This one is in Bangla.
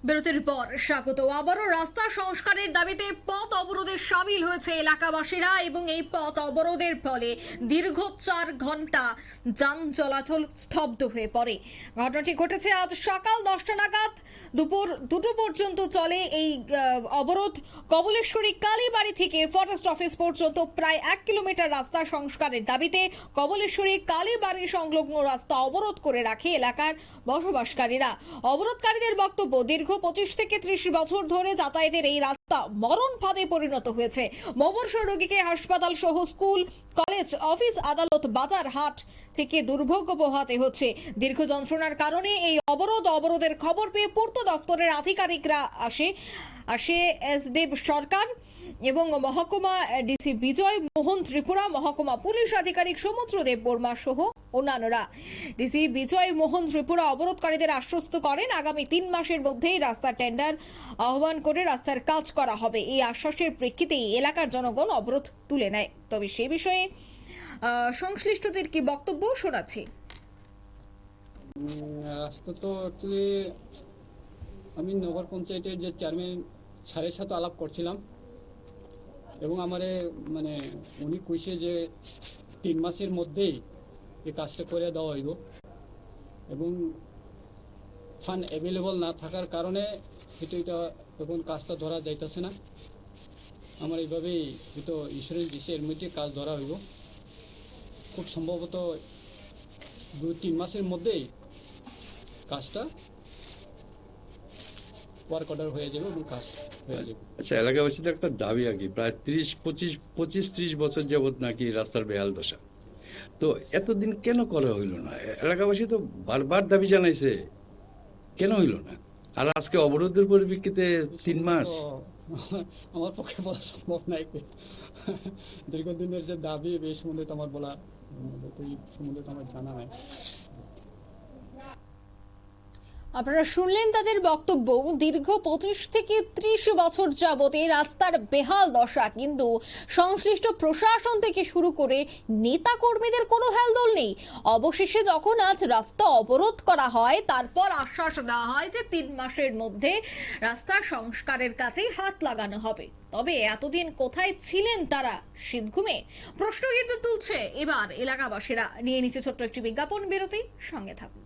বিরতির পর স্বাগত। আবারও রাস্তা সংস্কারের দাবিতে পথ অবরোধে সামিল হয়েছে এলাকাবাসীরা এবং এই পথ অবরোধের ফলে দীর্ঘ 4 ঘন্টা যান চলাচল স্তব্ধ হয়ে পড়ে। ঘটনাটি ঘটেছে আজ সকাল 10টা নাগাদ। দুপুর 2টো পর্যন্ত চলে এই অবরোধ। কমলেশ্বরী কালীবাড়ি থেকে ফরেস্ট অফিস পর্যন্ত প্রায় 1 কিলোমিটার রাস্তা সংস্কারের দাবিতে কমলেশ্বরী কালীবাড়ি সংলগ্ন রাস্তা অবরোধ করে রাখে এলাকার বসবাসকারীরা। অবরোধকারীদের বক্তব্য, দীর্ঘ 25 থেকে 30 বছর ধরে যাতায়াতের এই রাস্তা মরণ ফাঁদে পরিণত হয়েছে। মুমূর্ষু রোগীকে হাসপাতাল সহ স্কুল, কলেজ, অফিস, আদালত, বাজার, হাট থেকে দুর্ভোগ পোহাতে হচ্ছে। দীর্ঘ যন্ত্রণার কারণে এই অবরোধের খবর পেয়ে পূর্ত দপ্তরের আধিকারিকরা আসে এসদেব সরকার এবং মহকুমা ডিসি বিজয় মোহন ত্রিপুরা, মহকুমা পুলিশ আধিকারিক সমুদ্রদেব বর্মা সহ অন্যান্যরা। ডিসি বিজয় মোহন ত্রিপুরা অবরোধকারীদের আশ্বস্ত করেন আগামী 3 মাসের মধ্যেই রাস্তার টেন্ডার আহ্বান করে রাস্তার কাজ করা হবে। এই আশ্বাসের প্রেক্ষিতেই এলাকার জনগণ অবরোধ তুলে নেয়। তবে সে বিষয়ে সংশ্লিষ্টদের কি বক্তব্য শোনাচ্ছি। রাস্তা তো অ্যাকচুয়ালি আমি নগর পঞ্চায়েতের যে চেয়ারম্যান স্যারের সাথে আলাপ করছিলাম এবং আমার মানে উনি কইছে যে 3 মাসের মধ্যেই এই কাজটা করে দেওয়া হইব এবং ফান্ড অ্যাভেলেবল না থাকার কারণে এটা এখন কাজটা ধরা যাইতেছে না। আমার এইভাবেই হয়তো ইন্স্যুরেন্স দিছে, এর মধ্যে কাজ ধরা হইব। খুব সম্ভবত 2-3 মাসের মধ্যেই কাজটা ওয়ার্ক অর্ডার হয়ে যাবে এবং কাজ হয়ে যাবে। আচ্ছা, এলাকাবাসীদের একটা দাবি আর কি, প্রায় 25-30 বছর যাবত নাকি রাস্তার বেহাল দশা। তো এতদিন কেন করা হইল না? এলাকাবাসী তো বারবার দাবি জানাইছে, কেন হইল না? আর আজকে অবরোধের পরিপ্রেক্ষিতে 3 মাস। আমার পক্ষে বলা সম্ভব নাই। দীর্ঘদিনের যে দাবি এই সম্বন্ধে তো আমার বলা, এই সম্বন্ধে তো আমার জানা নাই। আপনারা শুনলেন তাদের বক্তব্য। দীর্ঘ 25 থেকে 30 বছর যাবত এই রাস্তার বেহাল দশা, কিন্তু সংশ্লিষ্ট প্রশাসন থেকে শুরু করে নেতা কর্মীদের কোনো হেলদোল নেই। অবশেষে যখন আজ রাস্তা অবরোধ করা হয়, তারপর আশ্বাস দেওয়া হয় যে 3 মাসের মধ্যে রাস্তা সংস্কারের কাজেই হাত লাগানো হবে। তবে এতদিন কোথায় ছিলেন তারা? শীত ঘুমে? প্রশ্ন কিন্তু তুলছে এবার এলাকাবাসীরা। নিয়ে নিচ্ছে ছোট্ট একটি বিজ্ঞাপন বিরতি, সঙ্গে থাকুন।